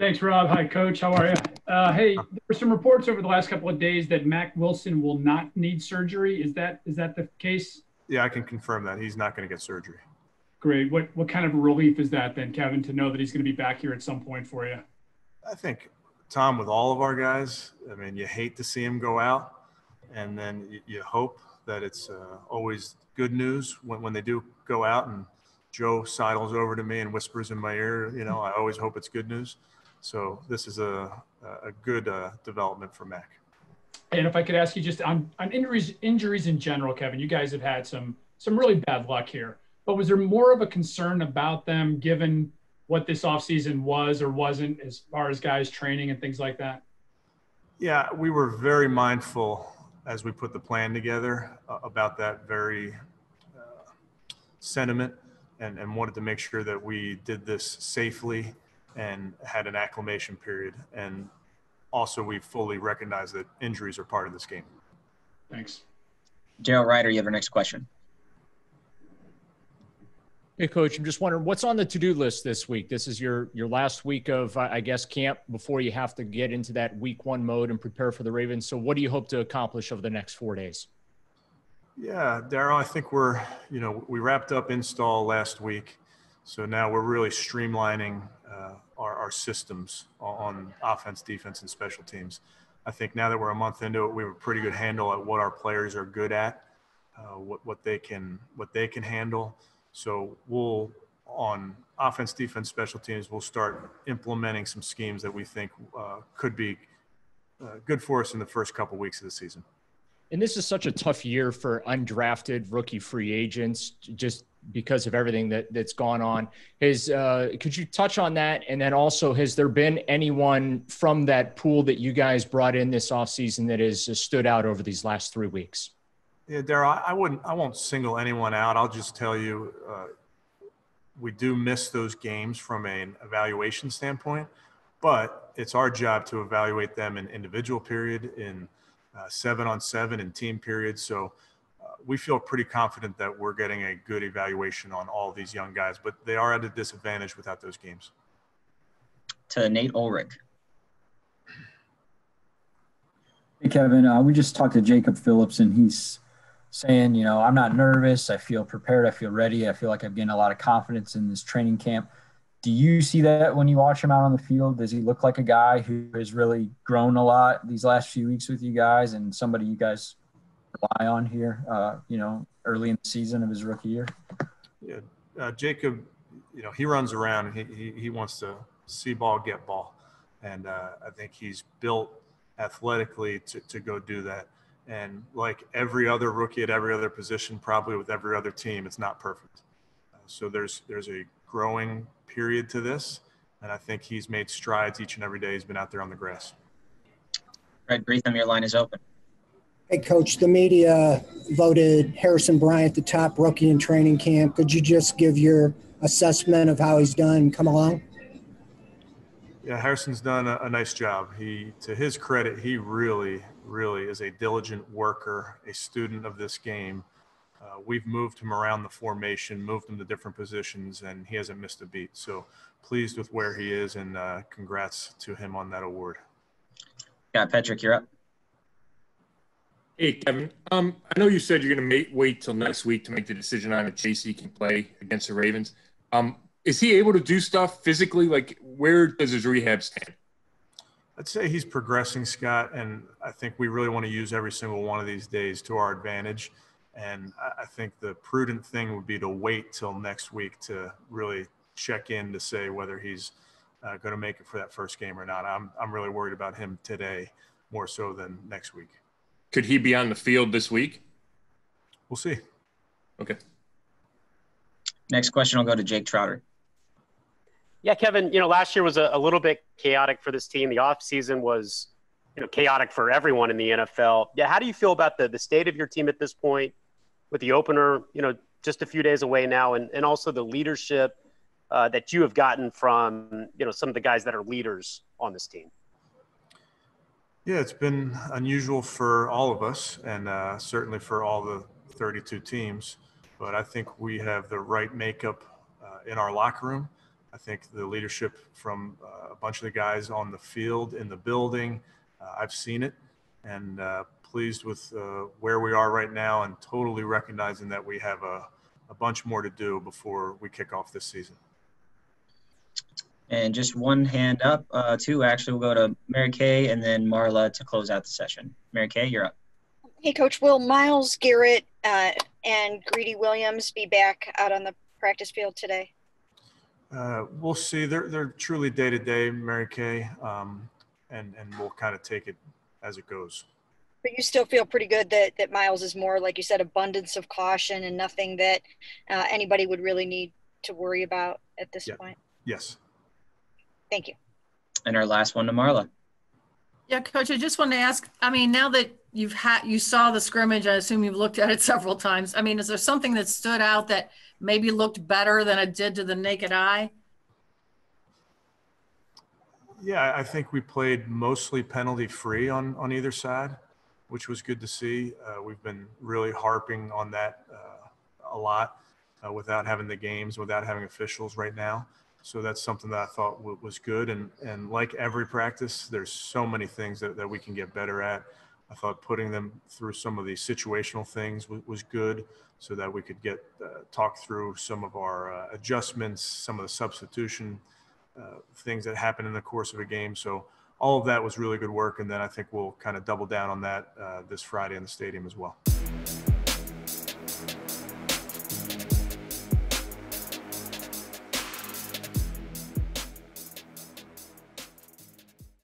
Thanks, Rob. Hi, Coach. How are you? Hey, there were some reports over the last couple of days that Mac Wilson will not need surgery. Is that the case? Yeah, I can confirm that he's not going to get surgery. Great. What kind of relief is that then, Kevin, to know that he's going to be back here at some point for you? I think, Tom, with all of our guys, I mean, you hate to see him go out, and then you hope that it's always good news when they do go out. And Joe sidles over to me and whispers in my ear, I always hope it's good news. So this is a good development for Mac. And if I could ask you just on injuries in general, Kevin, you guys have had some really bad luck here. But was there more of a concern about them given what this offseason was or wasn't as far as guys training and things like that? Yeah, we were very mindful as we put the plan together about that very sentiment and wanted to make sure that we did this safely and had an acclimation period. And also we fully recognize that injuries are part of this game. Thanks. Daryl Ryder, you have our next question. Hey, Coach, I'm just wondering what's on the to-do list this week. This is your last week of, I guess, camp before you have to get into that week one mode and prepare for the Ravens. So what do you hope to accomplish over the next 4 days? Yeah, Daryl, I think we wrapped up install last week. So now we're really streamlining our systems on offense, defense, and special teams. I think now that we're a month into it, we have a pretty good handle at what our players are good at, what they can handle. So we'll, on offense, defense, special teams, we'll start implementing some schemes that we think could be good for us in the first couple weeks of the season. And this is such a tough year for undrafted rookie free agents, just because of everything that's gone on. Could you touch on that? And then also, has there been anyone from that pool that you guys brought in this offseason that has stood out over these last 3 weeks? Yeah, Daryl, I won't single anyone out. I'll just tell you, we do miss those games from an evaluation standpoint, but it's our job to evaluate them in individual period, in 7-on-7 and team periods. So we feel pretty confident that we're getting a good evaluation on all these young guys, but they are at a disadvantage without those games. To Nate Ulrich. Hey, Kevin, we just talked to Jacob Phillips, and he's saying, I'm not nervous. I feel prepared. I feel ready. I feel like I'm getting a lot of confidence in this training camp. Do you see that when you watch him out on the field? Does he look like a guy who has really grown a lot these last few weeks with you guys and somebody you guys rely on here, early in the season of his rookie year? Yeah, Jacob, he runs around and he wants to see ball, get ball. And I think he's built athletically to go do that. And like every other rookie at every other position, probably with every other team, it's not perfect. So there's a growing period to this, and I think he's made strides each and every day he's been out there on the grass. Fred Greetham, your line is open. Hey, Coach, the media voted Harrison Bryant the top rookie in training camp. Could you just give your assessment of how he's done, come along? Yeah, Harrison's done a nice job. To his credit, he really is a diligent worker, a student of this game. We've moved him around the formation, moved him to different positions, and he hasn't missed a beat. So pleased with where he is, and congrats to him on that award. Yeah, Patrick, you're up. Hey, Kevin. I know you said you're going to wait till next week to make the decision on if JC can play against the Ravens. Is he able to do stuff physically? Like, where does his rehab stand? I'd say he's progressing, Scott, and I think we really want to use every single one of these days to our advantage. And I think the prudent thing would be to wait till next week to really check in to say whether he's going to make it for that first game or not. I'm really worried about him today more so than next week. Could he be on the field this week? We'll see. Okay. Next question will go to Jake Trotter. Yeah, Kevin, last year was a little bit chaotic for this team. The offseason was, chaotic for everyone in the NFL. Yeah, how do you feel about the state of your team at this point with the opener, just a few days away now, and also the leadership that you have gotten from, some of the guys that are leaders on this team? Yeah, it's been unusual for all of us and certainly for all the 32 teams, but I think we have the right makeup in our locker room. I think the leadership from a bunch of the guys on the field, in the building, I've seen it, and pleased with where we are right now, and totally recognizing that we have a bunch more to do before we kick off this season. And just one hand up, two actually. We'll go to Mary Kay and then Marla to close out the session. Mary Kay, you're up. Hey, Coach, will Miles Garrett and Greedy Williams be back out on the practice field today? We'll see. They're truly day-to-day, Mary Kay, and we'll kind of take it as it goes. But you still feel pretty good that Miles is more, like you said, abundance of caution and nothing that anybody would really need to worry about at this point? Yes. Thank you. And our last one to Marla. Yeah, Coach, I just wanted to ask, I mean, now that you saw the scrimmage, I assume you've looked at it several times. I mean, is there something that stood out that maybe looked better than it did to the naked eye? Yeah, I think we played mostly penalty-free on either side, which was good to see. We've been really harping on that a lot without having the games, without having officials right now. So that's something that I thought was good. And like every practice, there's so many things that we can get better at. I thought putting them through some of these situational things was good, so that we could talk through some of our adjustments, some of the substitution things that happen in the course of a game. So all of that was really good work. And then I think we'll kind of double down on that this Friday in the stadium as well.